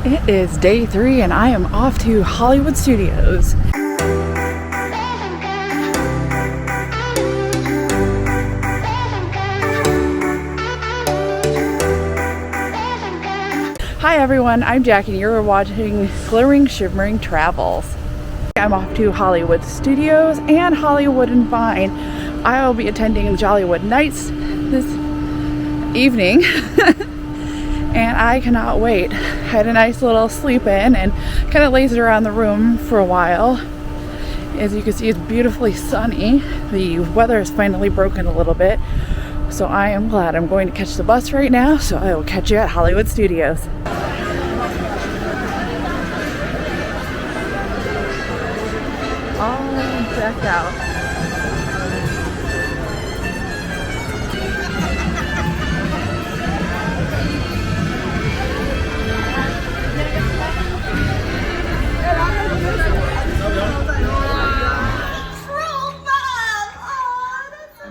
It is day 3 and I am off to Hollywood Studios. Hi everyone, I'm Jackie and you're watching Glittering Shimmering Travels. I'm off to Hollywood Studios and Hollywood and Vine. I will be attending Jollywood Nights this evening and I cannot wait. Had a nice little sleep in and kind of lazed around the room for a while. As you can see, it's beautifully sunny. The weather has finally broken a little bit, so I am glad. I'm going to catch the bus right now, so I will catch you at Hollywood Studios. All decked out.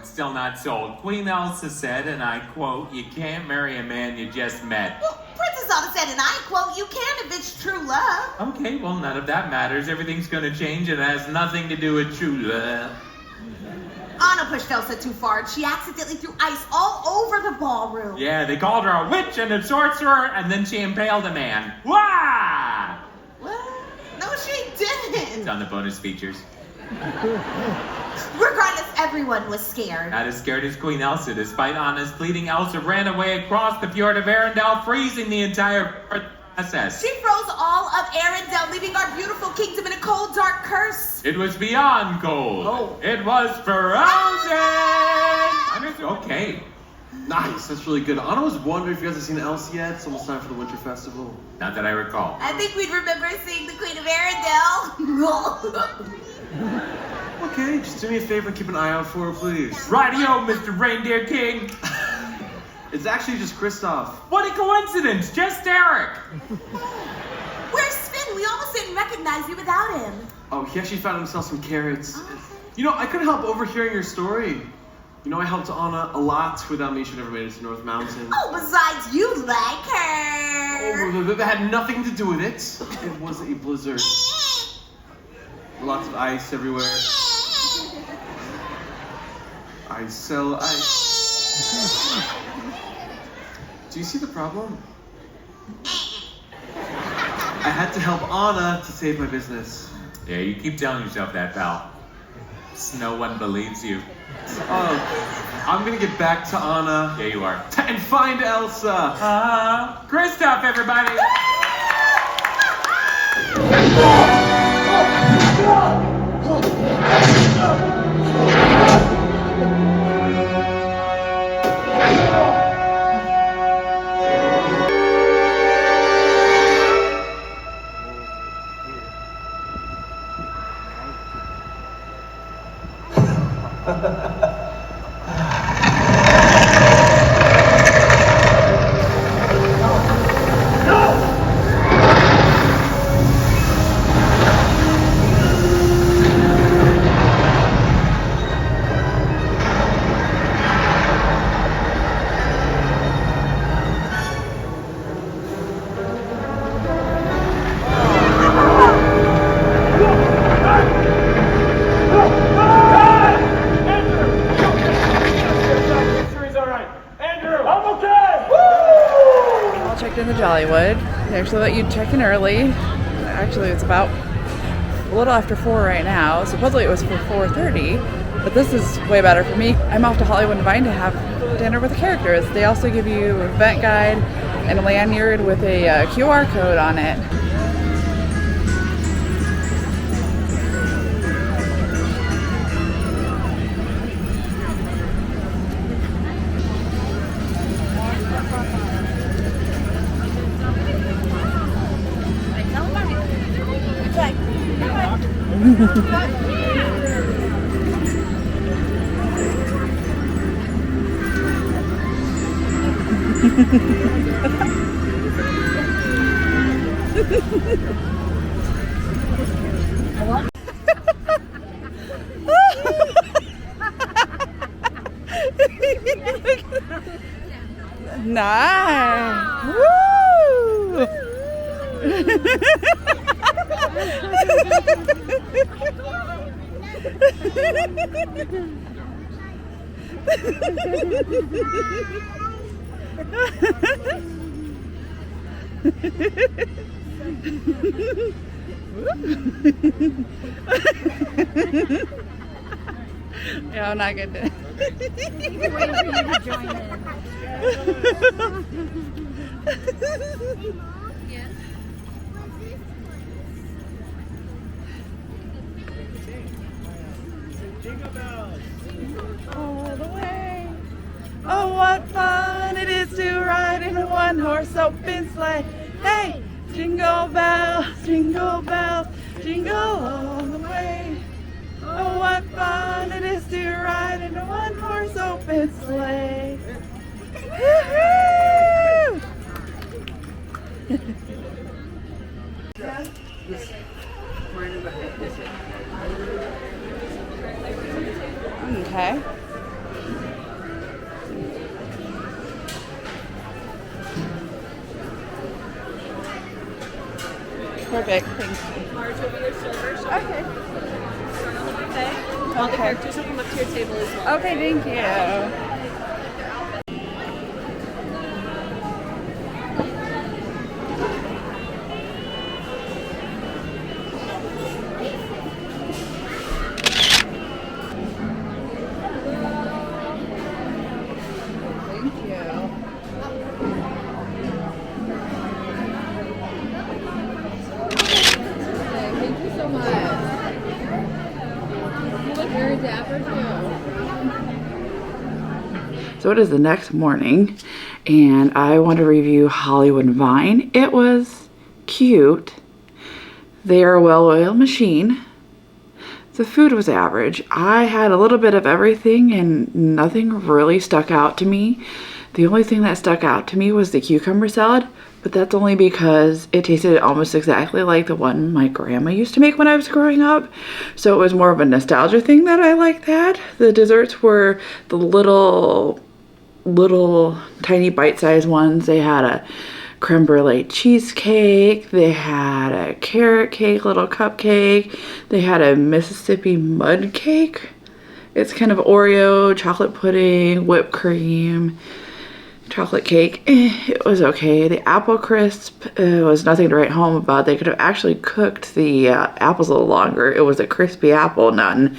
Still not sold. Queen Elsa said, and I quote, "You can't marry a man you just met." Well, Princess Anna said, and I quote, "You can if it's true love." Okay, well, none of that matters. Everything's gonna change and it has nothing to do with true love. Anna pushed Elsa too far and she accidentally threw ice all over the ballroom. Yeah, they called her a witch and a sorcerer, and then she impaled a man. Wah! What? No, she didn't. It's on the bonus features. Regardless, everyone was scared. Not as scared as Queen Elsa. Despite Anna's pleading, Elsa ran away across the fjord of Arendelle, freezing the entire process. She froze all of Arendelle, leaving our beautiful kingdom in a cold, dark curse. It was beyond cold. Oh. It was frozen! Okay. Nice, that's really good. Anna was wondering if you guys have seen Elsa yet. It's almost time for the Winter Festival. Not that I recall. I think we'd remember seeing the Queen of Arendelle. Okay, just do me a favor and keep an eye out for her, please. Rightio, Mr. Reindeer King. It's actually just Kristoff. What a coincidence! Just Eric. Where's Finn? We almost didn't recognize you without him. Oh, he actually found himself some carrots. Oh. You know, I couldn't help overhearing your story. You know, I helped Anna a lot. Without me, she never made it to North Mountain. Oh, besides, you like her. Oh, that had nothing to do with it. It was a blizzard. Lots of ice everywhere. I sell ice. Do you see the problem? I had to help Anna to save my business. Yeah, you keep telling yourself that, pal. No one believes you. Oh, I'm gonna get back to Anna. Yeah, you are. And find Elsa. Kristoff, everybody! In the Jollywood. They actually let you check in early. Actually, it's about a little after 4 right now. Supposedly it was for 4:30, but this is way better for me. I'm off to Hollywood and Vine to have dinner with the characters. They also give you an event guide and a lanyard with a QR code on it. Nice. Woo! Yeah, I'm not good to. Waiting for you to join in. Yeah. All the way. Oh, what fun it is to ride in a one-horse open sleigh. Hey, jingle bells, jingle all the way. Oh, what fun it is to ride in a one-horse open sleigh. Woo-hoo! Okay. Perfect, thank you. March will be your server. Okay. Start on the buffet. All the Okay. characters will come up to your table as well. Okay, thank you. Thank you. Thank you so much. You look very dapper too. So it is the next morning, and I want to review Hollywood Vine. It was cute. They are a well-oiled machine. The food was average. I had a little bit of everything, and nothing really stuck out to me. The only thing that stuck out to me was the cucumber salad, but that's only because it tasted almost exactly like the one my grandma used to make when I was growing up. So it was more of a nostalgia thing that I liked that. The desserts were the little tiny bite-sized ones. They had a creme brulee cheesecake, they had a carrot cake, little cupcake, they had a Mississippi mud cake. It's kind of Oreo, chocolate pudding, whipped cream, chocolate cake. It was okay. The apple crisp was nothing to write home about. They could have actually cooked the apples a little longer. It was a crispy apple, not an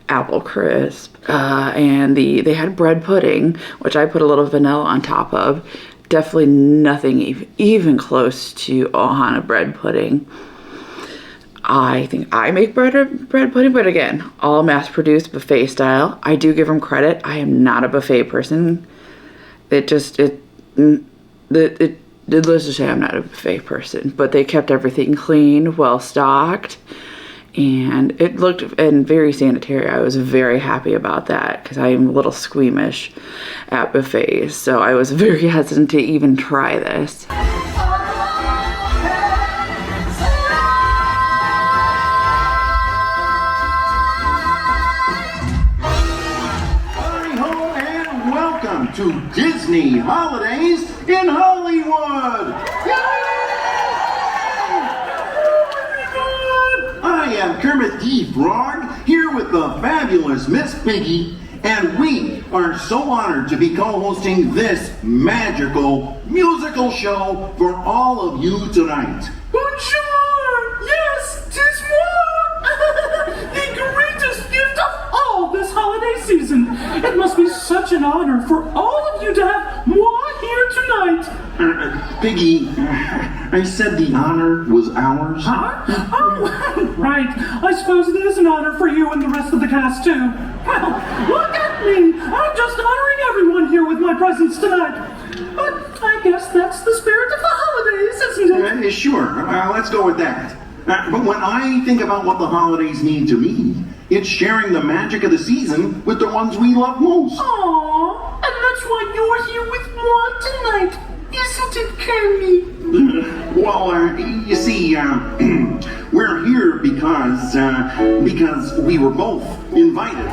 apple crisp. And they had bread pudding, which I put a little vanilla on top of. Definitely nothing even close to Ohana bread pudding. I think I make bread pudding, but again, all mass-produced buffet style. I do give them credit. I am not a buffet person. Let's just say I'm not a buffet person, but they kept everything clean, well stocked, and it looked very sanitary. I was very happy about that because I am a little squeamish at buffets, so I was very hesitant to even try this. Hi-ho and welcome to Disney Holidays in Hollywood! I am Kermit the Frog, here with the fabulous Miss Piggy, and we are so honored to be co-hosting this magical musical show for all of you tonight. Bonjour! Yes, 'tis moi! The greatest gift of all this holiday season. It must be such an honor for all of you to have moi here tonight. Piggy, I said the honor was ours. Huh? Oh, right. I suppose it is an honor for you and the rest of the cast, too. Well, look at me. I'm just honoring everyone here with my presence tonight. But I guess that's the spirit of the holidays, isn't it? Sure, let's go with that. But when I think about what the holidays mean to me, it's sharing the magic of the season with the ones we love most. Aww, and that's why you're here with moi tonight, isn't it, Kermit? Well, you see, we're here because we were both invited.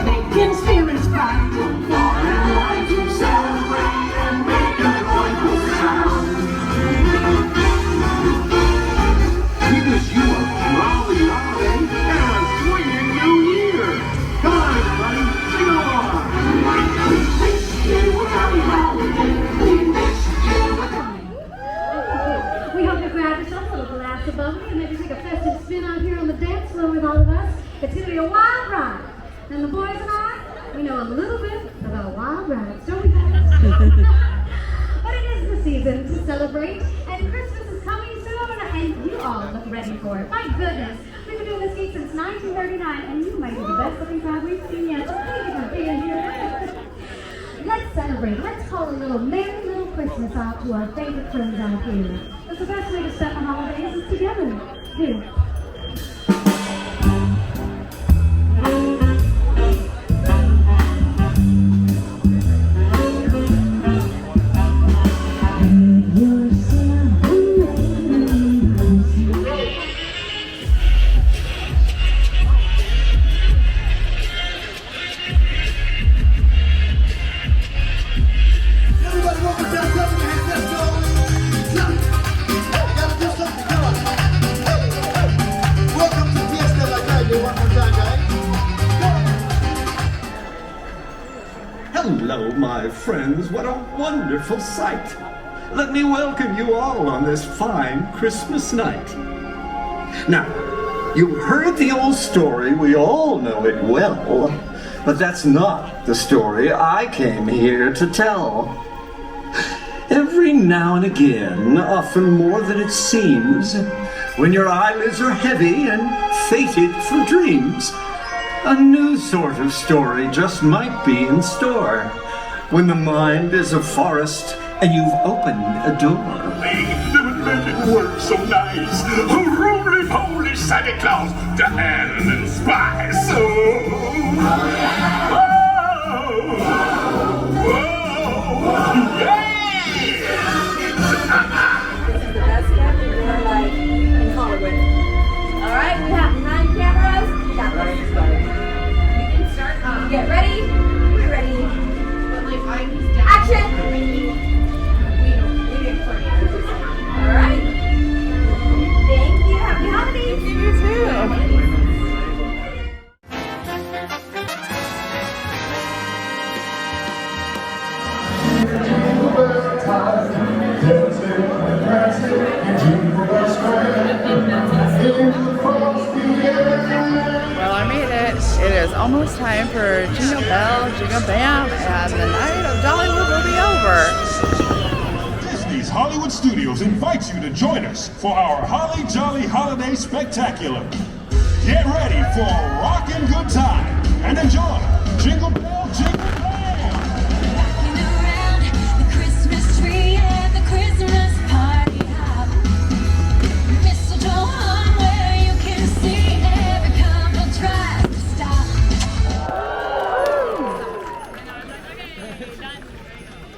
Making we know a little bit about wild rabbits, don't we guys? But it is the season to celebrate, and Christmas is coming soon, and you all look ready for it. My goodness, we've been doing this gig since 1939, and you might be the best looking crowd we've seen yet, so thank you for being here. Let's celebrate. Let's call a little merry little Christmas out to our favorite friends out here. That's the best way to spend the holidays is together. Here. Hello, my friends. What a wonderful sight. Let me welcome you all on this fine Christmas night. Now, you've heard the old story. We all know it well. But that's not the story I came here to tell. Every now and again, often more than it seems, when your eyelids are heavy and fated for dreams, a new sort of story just might be in store. When the mind is a forest and you've opened a door. They would make it work so nice. A roly-poly Santa Claus to hand and spice. Oh, yeah! This is the best camp in your life in Hollywood. All right, we have 9 cameras. We got this. You can start. Get ready. We're ready. Action. All right. Thank you. Happy holidays. You too. Well, I made it. It is almost time for Jingle Bell, Jingle Bam, and the night of Jollywood will be over. Disney's Hollywood Studios invites you to join us for our Holly Jolly Holiday Spectacular. Get ready for a rockin' good time and enjoy Jingle Bell, Jingle Bam!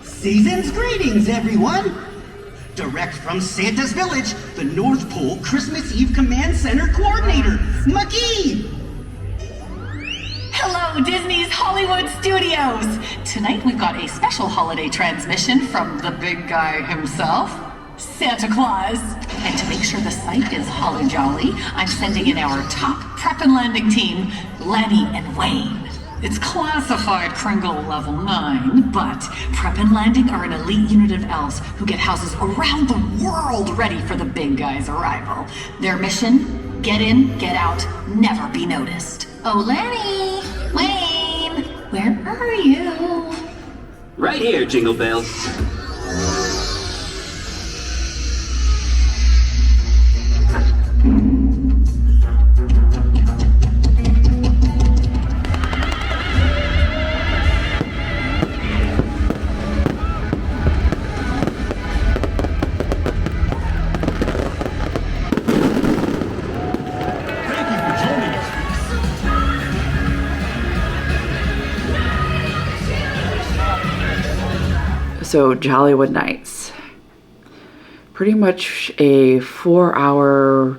Season's greetings, everyone! Direct from Santa's Village, the North Pole Christmas Eve Command Center Coordinator, McGee! Hello, Disney's Hollywood Studios! Tonight we've got a special holiday transmission from the big guy himself, Santa Claus. And to make sure the site is holly jolly, I'm sending in our top prep and landing team, Lanny and Wayne. It's classified Kringle level 9, but Prep and Landing are an elite unit of elves who get houses around the world ready for the big guy's arrival. Their mission, get in, get out, never be noticed. Oh, Lanny! Wayne! Where are you? Right here, Jingle Bell. So Jollywood Nights, pretty much a 4-hour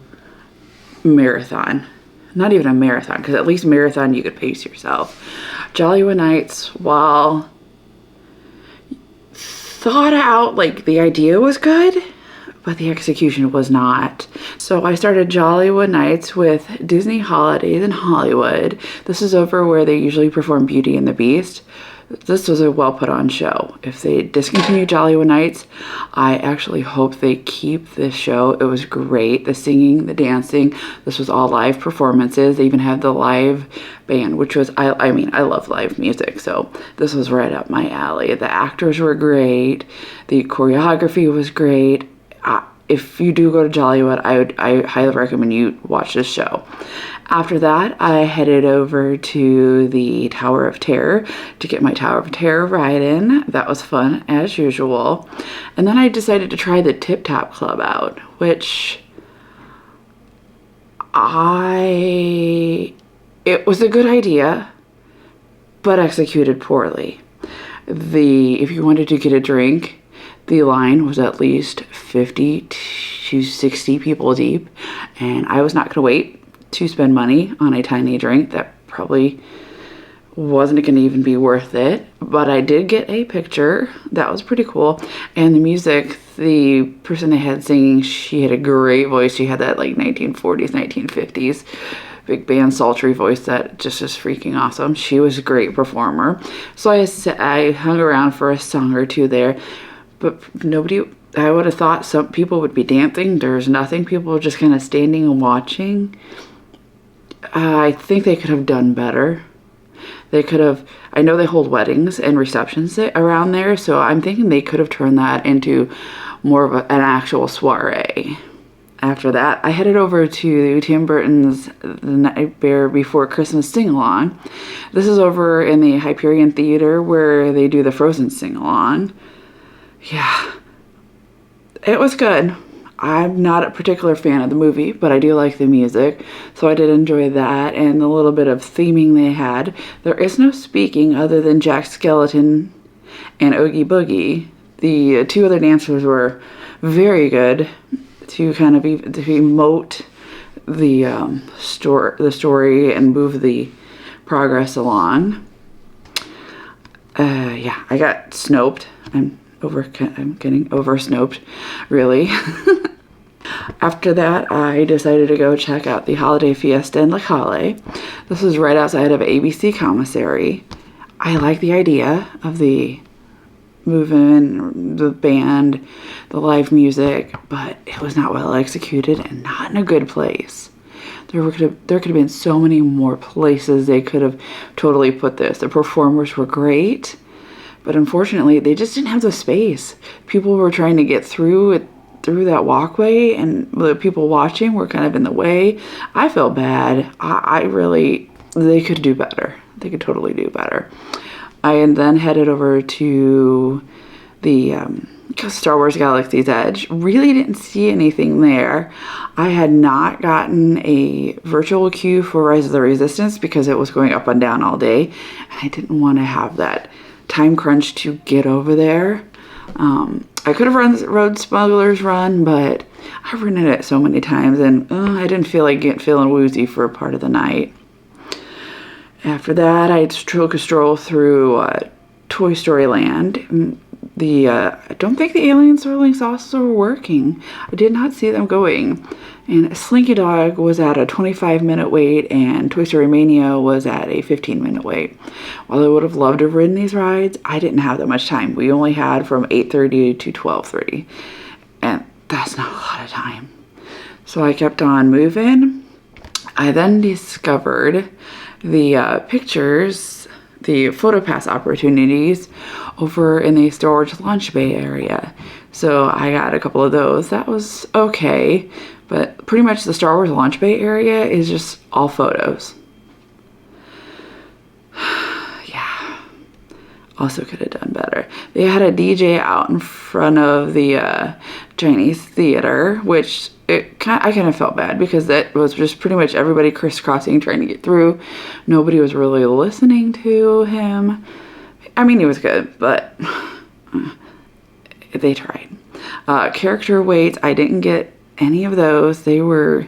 marathon. Not even a marathon, because at least marathon you could pace yourself. Jollywood Nights, while thought out, like the idea was good, but the execution was not. So I started Jollywood Nights with Disney Holidays in Hollywood. This is over where they usually perform Beauty and the Beast. This was a well put on show. If they discontinue Jollywood Nights, I actually hope they keep this show. It was great. The singing, the dancing, this was all live performances. They even had the live band, which was, I mean, I love live music, so this was right up my alley. The actors were great. The choreography was great. If you do go to Jollywood, I highly recommend you watch this show. After that, I headed over to the Tower of Terror to get my Tower of Terror ride in. That was fun, as usual. And then I decided to try the Tip Top Club out, which it was a good idea, but executed poorly. If you wanted to get a drink, the line was at least 50 to 60 people deep, and I was not going to wait to spend money on a tiny drink that probably wasn't going to even be worth it. But I did get a picture. That was pretty cool. And the music, the person they had singing, she had a great voice. She had that like 1940s, 1950s big band sultry voice that just is freaking awesome. She was a great performer. So I hung around for a song or two there. But I would have thought some people would be dancing. There's nothing. People were just kind of standing and watching. I think they could have done better. They could have, I know they hold weddings and receptions around there, so I'm thinking they could have turned that into more of an actual soiree. After that, I headed over to Tim Burton's The Nightmare Before Christmas sing-along. This is over in the Hyperion Theater where they do the Frozen sing-along. Yeah, it was good. I'm not a particular fan of the movie, but I do like the music, so I did enjoy that and the little bit of theming they had. There is no speaking other than Jack Skellington and Oogie Boogie. The two other dancers were very good to kind of emote the story and move the progress along. Yeah, I got snoped. I'm getting over snoped, really. After that, I decided to go check out the Holiday Fiesta in La Calle. This was right outside of ABC Commissary. I like the idea of the movement, the band, the live music, but it was not well executed and not in a good place. There could have been so many more places they could have totally put this. The performers were great, but unfortunately, they just didn't have the space. People were trying to get through that walkway, and the people watching were kind of in the way. I felt bad. They could do better. They could totally do better. I then headed over to the Star Wars Galaxy's Edge. Really didn't see anything there. I had not gotten a virtual queue for Rise of the Resistance because it was going up and down all day. And I didn't want to have that time crunch to get over there. I could have rode Smuggler's Run, but I've ridden it so many times and I didn't feel like feeling woozy for a part of the night. After that, I took a stroll through Toy Story Land. I don't think the alien swirling saucers were working. I did not see them going. And Slinky Dog was at a 25-minute wait, and Toy Story Mania was at a 15-minute wait. While I would have loved to have ridden these rides, I didn't have that much time. We only had from 8:30 to 12:30, and that's not a lot of time. So I kept on moving. I then discovered the pictures, the PhotoPass opportunities over in the storage launch bay area. So I got a couple of those. That was okay, but pretty much the Star Wars launch bay area is just all photos. Yeah, also could have done better. They had a DJ out in front of the Chinese theater, which I kind of felt bad because that was just pretty much everybody crisscrossing trying to get through. Nobody was really listening to him. I mean, he was good, but they tried. Character waits, I didn't get any of those. They were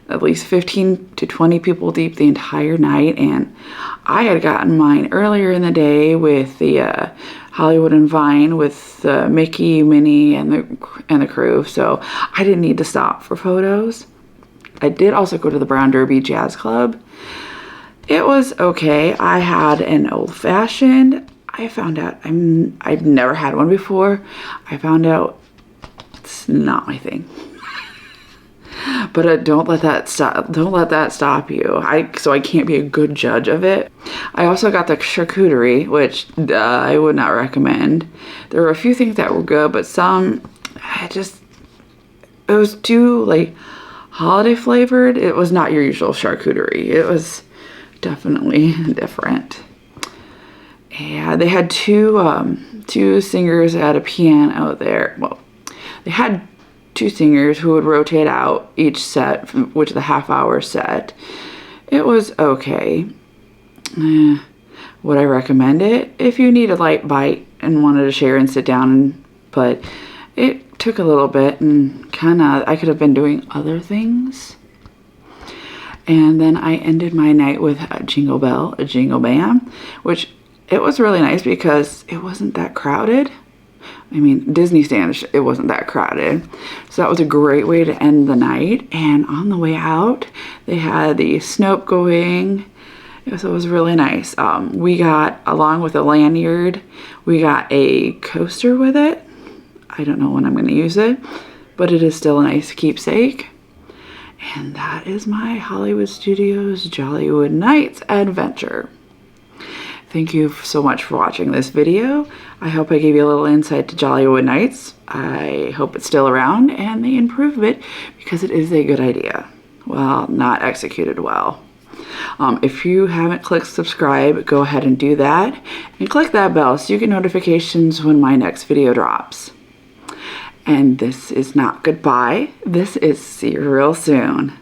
at least 15 to 20 people deep the entire night, and I had gotten mine earlier in the day with the Hollywood and Vine with Mickey, Minnie, and the crew, so I didn't need to stop for photos. I did also go to the Brown Derby Jazz Club. It was okay. I had an old fashioned. I found out I'd never had one before. I found out it's not my thing. But don't let that stop you. So I can't be a good judge of it. I also got the charcuterie, which I would not recommend. There were a few things that were good, but some it was too like holiday flavored. It was not your usual charcuterie. It was definitely different. Yeah, they had two singers at a piano out there. Well, they had two singers who would rotate out each set, which is a half-hour set. It was okay. Would I recommend it? If you need a light bite and wanted to share and sit down, but it took a little bit and I could have been doing other things. And then I ended my night with a Jingle Bell, a Jingle Bam, which it was really nice because it wasn't that crowded. I mean, Disney stand, it wasn't that crowded. So that was a great way to end the night. And on the way out, they had the Snope going. So it was really nice. We got, along with a lanyard, we got a coaster with it. I don't know when I'm going to use it, but it is still a nice keepsake. And that is my Hollywood Studios Jollywood Nights adventure. Thank you so much for watching this video. I hope I gave you a little insight to Jollywood Nights. I hope it's still around and they improve it because it is a good idea. Well, not executed well. If you haven't clicked subscribe, go ahead and do that. And click that bell so you get notifications when my next video drops. And this is not goodbye. This is see you real soon.